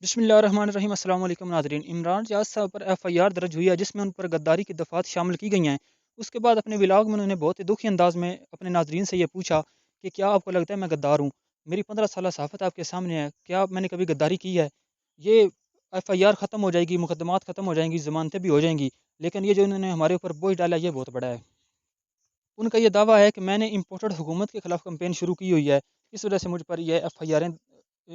बिस्मिल्लाहिर्रहमानिर्रहीम। अस्सलाम वालेकुम नाज़रीन। इमरान रियाज साहब पर एफआईआर दर्ज हुई है जिसमें उन पर गद्दारी की दफ़ात शामिल की गई हैं। उसके बाद अपने व्लॉग में उन्होंने बहुत ही दुखी अंदाज में अपने नाज़रीन से ये पूछा कि क्या आपको लगता है मैं गद्दार हूँ? मेरी 15 साल सहाफ़त आपके सामने है, क्या मैंने कभी गद्दारी की है? ये एफआईआर ख़त्म हो जाएगी, मुकदमात ख़त्म हो जाएंगी, ज़मानतें भी हो जाएंगी, लेकिन ये जो इन्होंने हमारे ऊपर बोझ डाला ये बहुत बड़ा है। उनका ये दावा है कि मैंने इम्पोर्टेड हुकूमत के खिलाफ कैंपेन शुरू की हुई है, इस वजह से मुझ पर यह एफआईआरें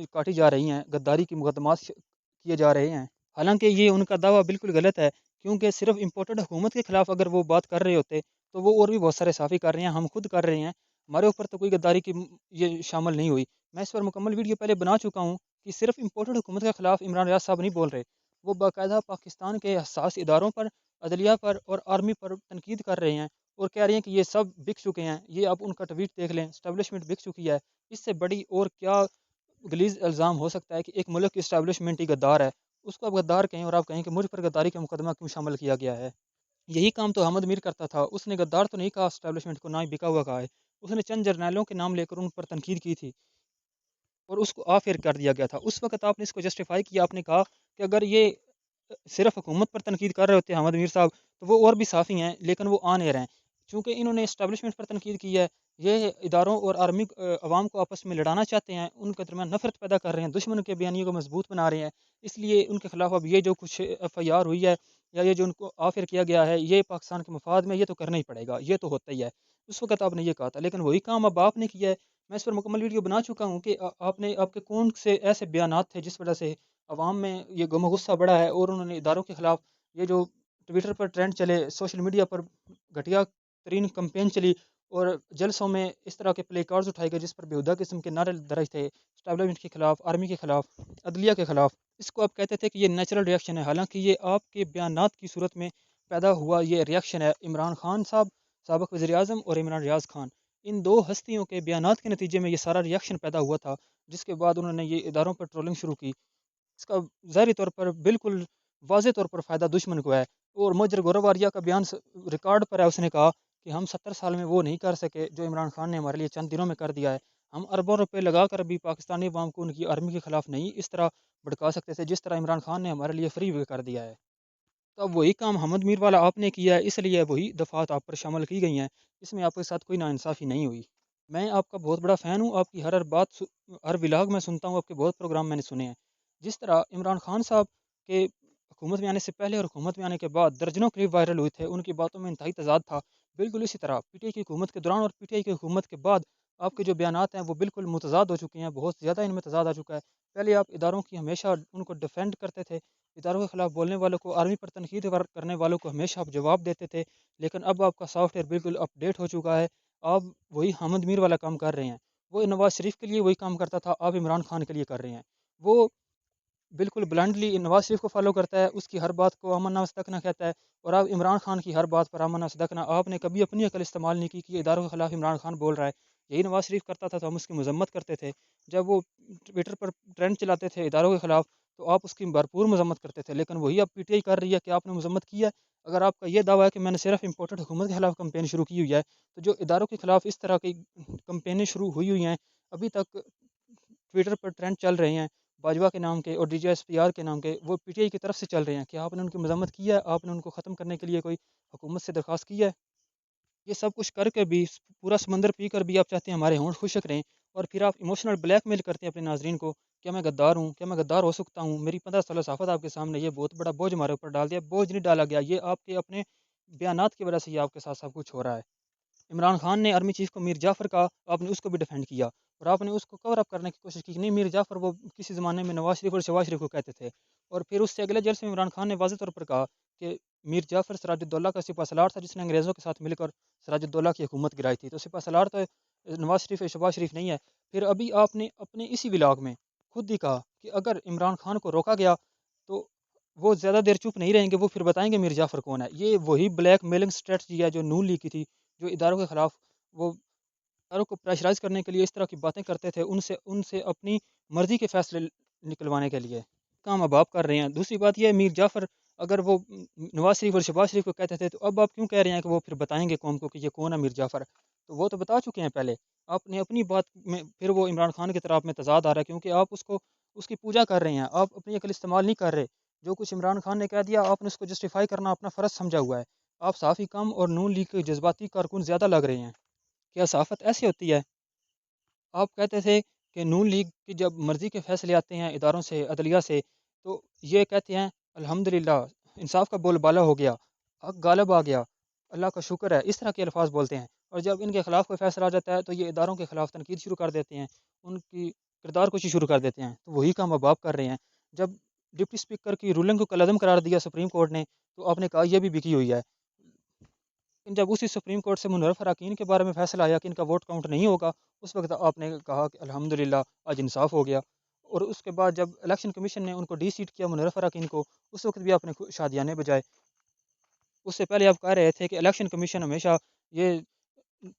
काटी जा रही हैं, गद्दारी की मुकदमात किए जा रहे हैं। हालांकि ये उनका दावा बिल्कुल गलत है, क्योंकि सिर्फ इम्पोर्टेड हुकूमत के खिलाफ अगर वो बात कर रहे होते तो वो और भी बहुत सारे साफ़ी कर रहे हैं, हम खुद कर रहे हैं। हमारे ऊपर तो कोई गद्दारी की ये शामिल नहीं हुई। मैं इस पर मुकम्मल वीडियो पहले बना चुका हूँ कि सिर्फ इम्पोर्टेड हुकूमत के खिलाफ इमरान रियाज साहब नहीं बोल रहे, वो बाकायदा पाकिस्तान के हसास इदारों पर, अदलिया पर और आर्मी पर तनकीद कर रहे हैं और कह रहे हैं कि ये सब बिक चुके हैं। ये आप उनका ट्वीट देख लें, एस्टेब्लिशमेंट बिक चुकी है। इससे बड़ी और क्या गलीज़ इल्ज़ाम हो सकता है कि एक मुल्क की एस्टेब्लिशमेंट ही गद्दार है। उसको आप गद्दार कहें और आप कहें कि मुझ पर गद्दारी का मुकदमा क्यों शामिल किया गया है। यही काम तो अहमद मीर करता था। उसने गद्दार तो नहीं कहा एस्टेब्लिशमेंट को, ना ही बिका हुआ कहा है। उसने चंद जर्नैलों के नाम लेकर उन पर तनकीद की थी और उसको आफेयर कर दिया गया था। उस वक़्त आपने इसको जस्टिफ़ाई किया, आपने कहा कि अगर ये सिर्फ हुकूमत पर तनकीद कर रहे होते हैं अहमद मीर साहब, तो वो और भी साफ़ी हैं, लेकिन वो आ नहीं रहे हैं। चूँकि इन्होंने एस्टेब्लिशमेंट पर तनकीद की है, ये इदारों और आर्मी अवाम को आपस में लड़ाना चाहते हैं, उनके दरमियान नफ़रत पैदा कर रहे हैं, दुश्मन के बयानियों को मजबूत बना रहे हैं। इसलिए उनके खिलाफ अब ये जो कुछ एफआईआर हुई है या ये जो उनको आफिर किया गया है, ये पाकिस्तान के मफाद में ये तो करना ही पड़ेगा, ये तो होता ही है। उस वक़्त आपने ये कहा था, लेकिन वही काम अब आपने किया है। मैं इस पर मुकम्मल वीडियो बना चुका हूँ कि आपने आपके कौन से ऐसे बयानात थे जिस वजह से अवाम में ये गम गुस्सा बढ़ा है और उन्होंने इदारों के खिलाफ ये जो ट्विटर पर ट्रेंड चले, सोशल मीडिया पर घटिया तरीन कैंपेन चली और जलसों में इस तरह के प्ले कार्ड्स उठाए गए जिस पर बेहुदा किस्म के नारे दर्ज थे स्टैब्लिशमेंट के खिलाफ, आर्मी के खिलाफ, अदलिया के खिलाफ। इसको आप कहते थे कि ये नेचुरल रिएक्शन है, हालांकि ये आपके बयानात की सूरत में पैदा हुआ ये रिएक्शन है। इमरान खान साहब, साबिक वज़ीर आज़म और इमरान रियाज खान, इन दो हस्तियों के बयानात के नतीजे में ये सारा रिएक्शन पैदा हुआ था, जिसके बाद उन्होंने ये इदारों पर ट्रोलिंग शुरू की। इसका ज़ाहिरी तौर पर बिल्कुल वाज़ेह तौर पर फ़ायदा दुश्मन को है और मुजर गोरवारिया का बयान रिकॉर्ड पर है। उसने कहा कि हम 70 साल में वो नहीं कर सके जो इमरान खान ने हमारे लिए चंद दिनों में कर दिया है। हम अरबों रुपए लगा कर भी पाकिस्तानी अवाम को उनकी आर्मी के खिलाफ नहीं इस तरह भड़का सकते थे जिस तरह इमरान खान ने हमारे लिए फ्री कर दिया है। तो अब वही काम हमद मीर वाला आपने किया है, इसलिए वही दफ़ात आप पर शामिल की गई हैं। इसमें आपके साथ कोई नाइंसाफ़ी नहीं हुई। मैं आपका बहुत बड़ा फ़ैन हूँ, आपकी हर बात हर व्लॉग मैं सुनता हूँ, आपके बहुत प्रोग्राम मैंने सुने हैं। जिस तरह इमरान खान साहब के हुकूमत में आने से पहले और हुकूमत में आने के बाद दर्जनों क्लिप वायरल हुए थे, उनकी बातों में इंतहाई तज़ाद था। बिल्कुल इसी तरह पीटीआई की हुकूमत के दौरान और पीटीआई की हुकूमत के बाद आपके जो बयानात हैं वो बिल्कुल मुतज़ाद हो चुके हैं, बहुत ज़्यादा इनमें तज़ाद आ चुका है। पहले आप इदारों की हमेशा उनको डिफेंड करते थे, इदारों के खिलाफ बोलने वालों को, आर्मी पर तनकीद करने वालों को हमेशा आप जवाब देते थे, लेकिन अब आपका सॉफ्टवेयर बिल्कुल अपडेट हो चुका है। आप वही हामिद मीर वाला काम कर रहे हैं। वो नवाज़ शरीफ के लिए वही काम करता था, आप इमरान खान के लिए कर रहे हैं। वो बिल्कुल ब्लाइंडली नवाज़ शरीफ को फ़ॉलो करता है, उसकी हर बात को अमन सदकना कहता है और अब इमरान खान की हर बात पर अमन सदकना। आपने कभी अपनी अकल इस्तेमाल नहीं की कि इदारों के खिलाफ इमरान खान बोल रहा है। यही नवाज़ शरीफ करता था तो हम उसकी मजम्मत करते थे। जब वो ट्विटर पर ट्रेंड चलाते थे इदारों के खिलाफ तो आप उसकी भरपूर मजम्मत करते थे, लेकिन वही अब पीटीआई कर रही है कि आपने मजम्मत की है। अगर आपका ये दावा है कि मैंने सिर्फ इम्पोर्टेड हुकूमत के खिलाफ कंपेन शुरू की हुई है, तो जो इदारों के खिलाफ इस तरह की कंपेनें शुरू हुई हुई हैं, अभी तक ट्विटर पर ट्रेंड चल रहे हैं बाजवा के नाम के और डीजीएसपीआर के नाम के, वो पीटीआई की तरफ से चल रहे हैं। क्या आपने उनकी मजम्मत की है? आपने उनको ख़त्म करने के लिए कोई हुकूमत से दरख्वास्त की है? ये सब कुछ करके भी पूरा समंदर पी कर भी आप चाहते हैं हमारे होंठ खुशक रहें और फिर आप इमोशनल ब्लैकमेल करते हैं अपने नाज़रीन को। क्या मैं गद्दार हूँ? क्या मैं गद्दार हो सकता हूँ? मेरी 15 साल सफ़ात आपके सामने, ये बहुत बड़ा बोझ हमारे ऊपर डाल दिया। बोझ नहीं डाला गया, ये आपके अपने बयानात की वजह से ये आपके साथ सब कुछ हो रहा है। इमरान खान ने आर्मी चीफ को मीर जाफ़र कहा, आपने उसको भी डिफेंड किया और आपने उसको कवर अप करने की कोशिश की कि नहीं, मीर जाफ़र वो किसी ज़माने में नवाज़ शरीफ और शहबाज शरीफ को कहते थे। और फिर उससे अगले जलसे में इमरान खान ने वाज़ेह तौर पर कहा कि मीर जाफ़र सिराजुद्दौला का सिपहसालार था जिसने अंग्रेज़ों के साथ मिलकर सिराजुद्दौला की हुकूमत गिराई थी। तो सिपहसालार तो नवाज़ शरीफ या शहबाज शरीफ नहीं है। फिर अभी आपने अपने इसी व्लॉग में खुद ही कहा कि अगर इमरान खान को रोका गया तो वो ज़्यादा देर चुप नहीं रहेंगे, वो फिर बताएँगे मीर जाफ़र कौन है। ये वही ब्लैक मेलिंग स्ट्रेटजी है जो नून लीग की थी, जो इदारों के खिलाफ वो इदारों को प्रेशराइज़ करने के लिए इस तरह की बातें करते थे, उनसे उनसे अपनी मर्ज़ी के फ़ैसले निकलवाने के लिए। काम अब आप कर रहे हैं। दूसरी बात ये है, मीर जाफ़र अगर वो नवाज़ शरीफ और शहबाज शरीफ को कहते थे, तो अब आप क्यों कह रहे हैं कि वो फिर बताएँगे कौम को कि ये कौन है मीर जाफ़र? तो वो तो बता चुके हैं पहले। आपने अपनी बात में फिर वो इमरान खान की तरफ में तज़ाद आ रहा है, क्योंकि आप اس کی پوجا کر رہے ہیں، آپ اپنی عقل استعمال نہیں کر رہے۔ جو کچھ عمران خان نے کہہ دیا آپ نے اس کو جسٹیفائی کرنا اپنا فرض سمجھا ہوا ہے۔ آپ صحافی کم اور نون لیگ کے جذباتی کارکن زیادہ لگ رہے ہیں۔ کیا صحافت ایسی ہوتی ہے؟ آپ کہتے تھے کہ نون لیگ کی جب مرضی کے فیصلے آتے ہیں اداروں سے، عدلیہ سے، تو یہ کہتے ہیں الحمدللہ انصاف کا بول بالا ہو گیا، حق غالب آ گیا، اللہ کا شکر ہے، اس طرح کے الفاظ بولتے ہیں۔ اور جب ان کے خلاف کوئی فیصلہ آ جاتا ہے تو یہ اداروں کے خلاف تنقید شروع کر دیتے ہیں، ان کی کردار کشی شروع کر دیتے ہیں۔ تو وہی کام اب آپ کر رہے ہیں۔ جب ڈپٹی اسپیکر کی رولنگ کو کالعدم قرار دیا سپریم کورٹ نے، تو آپ نے کہا یہ بھی بکی ہوئی ہے۔ لیکن جب اسی سپریم کورٹ سے منحرف اراکین کے بارے میں فیصلہ آیا کہ ان کا ووٹ کاؤنٹ نہیں ہوگا، اس وقت آپ نے کہا کہ الحمدللہ آج انصاف ہو گیا۔ اور اس کے بعد جب الیکشن کمیشن نے ان کو ڈی سیٹ کیا منحرف اراکین کو، اس وقت بھی آپ نے شادیانے بجائے۔ اس سے پہلے آپ کہہ رہے تھے کہ الیکشن کمیشن ہمیشہ یہ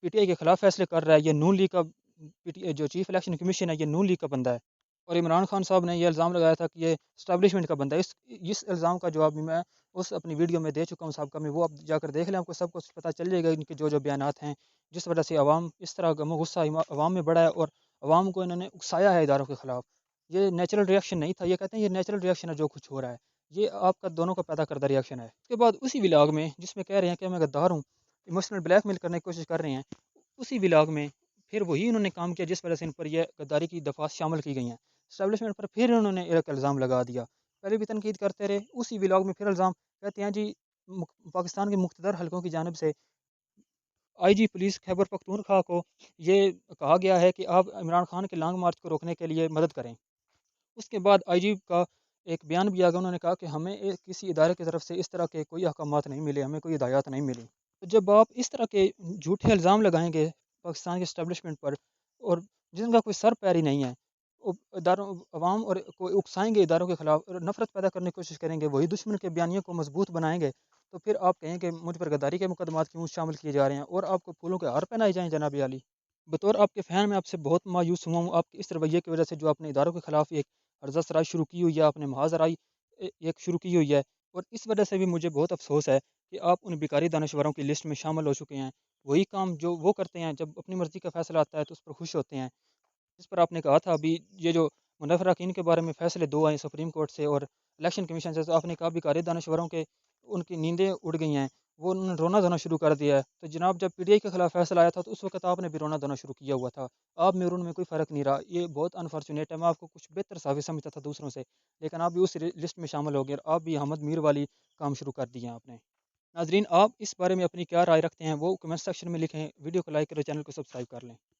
پی ٹی آئی کے خلاف فیصلے کر رہا ہے، یہ نون لیگ کا جو چیف الیکشن کمیشن ہے یہ نون لیگ کا بندہ ہے۔ اور عمران خان صاحب نے یہ الزام لگایا تھا کہ یہ اسٹیبلشمنٹ کا بندہ ہے۔ اس الزام کا جواب بھی میں اس اپنی ویڈیو میں دے چکا ہوں سابقہ میں، وہ آپ جا کر دیکھ لیں، آپ کو سب کچھ پتہ چل جائے گا ان کے جو بیانات ہیں، جس وجہ سے عوام اس طرح غم و غصہ عوام میں بڑھا ہے اور عوام کو انہوں نے اکسایا ہے اداروں کے خلاف۔ یہ نیچرل ریئیکشن نہیں تھا، یہ کہتے ہیں یہ نیچرل ریئیکشن ہے جو کچھ ہو رہا ہے، یہ آپ کا دونوں کا پیدا کردہ ریئیکشن ہے۔ اس کے بعد اسی ولاگ میں جس میں کہہ رہے ہیں کہ میں غدار ہوں، ایموشنل بلیک میل کرنے کی کوشش کر رہے ہیں، اسی ولاگ میں پھر وہی انہوں نے کام کیا جس وجہ سے ان پر یہ غداری کی دفعات شامل کی گئی ہیں۔ اسٹیبلشمنٹ پر پھر انہوں نے ایک الزام لگا دیا، پہلے بھی تنقید کرتے رہے، اسی ولاگ میں پھر الزام کہتے ہیں جی پاکستان کے مقتدر حلقوں کی جانب سے آئی جی پولیس خیبر پختونخوا کو یہ کہا گیا ہے کہ آپ عمران خان کے لانگ مارچ کو روکنے کے لیے مدد کریں۔ اس کے بعد آئی جی کا ایک بیان بھی آگا، انہوں نے کہا کہ ہمیں کسی ادارے کی طرف سے اس طرح کے کوئی احکامات نہیں ملے، ہمیں کوئی ہدایات نہیں ملی۔ تو جب آپ اس طرح کے جھوٹے الزام لگائیں گے پاکستان کے اسٹیبلشمنٹ پر اور جن کا کوئی سر پیر ہی نہیں ہے، اداروں عوام اور کوئی اکسائیں گے اداروں کے خلاف اور نفرت پیدا کرنے کی کوشش کریں گے، وہی دشمن کے بیانیوں کو مضبوط بنائیں گے، تو پھر آپ کہیں کہ مجھ پر غداری کے مقدمات کیوں شامل کیے جا رہے ہیں اور آپ کو پھولوں کے ہار پہنائے جائیں جناب عالی۔ بطور آپ کے فین میں آپ سے بہت مایوس ہوا ہوں، آپ کے اس رویے کی وجہ سے جو آپ نے اداروں کے خلاف ایک عرضہ سرائی شروع کی ہوئی ہے، آپ نے محاذ آرائی ایک شروع کی ہوئی ہے، اور اس وجہ سے بھی مجھے بہت افسوس ہے کہ آپ ان بیکاری دانشوروں کی لسٹ میں شامل ہو چکے ہیں۔ وہی کام جو وہ کرتے ہیں جب اپنی مرضی کا فیصلہ آتا ہے تو اس پر خوش ہوتے ہیں، جس پر آپ نے کہا تھا ابھی یہ جو منحرف اراکین کے بارے میں فیصلے دو آئے سپریم کورٹ سے اور الیکشن کمیشن سے، تو آپ نے کہا بیکاری دانشوروں کے ان کی نیندیں اڑ گئی ہیں، وہ انہوں نے رونا دھونا شروع کر دیا ہے۔ تو جناب جب پی ٹی آئی کے خلاف فیصلہ آیا تھا تو اس وقت آپ نے بھی رونا دھونا شروع کیا ہوا تھا، آپ میں اور ان میں کوئی فرق نہیں رہا۔ یہ بہت انفارچونیٹ ہے، میں آپ کو کچھ بہتر صحافی سمجھتا تھا دوسروں سے، لیکن آپ بھی اس لسٹ میں شامل ہو گئے اور آپ بھی احمد میر والی کام شروع کر دیے ہیں آپ نے۔ ناظرین آپ اس بارے میں اپنی کیا رائے رکھتے ہیں وہ کمنٹ سیکشن میں لکھیں، ویڈیو کو لائک کریں، چینل کو سبسکرائب کر لیں۔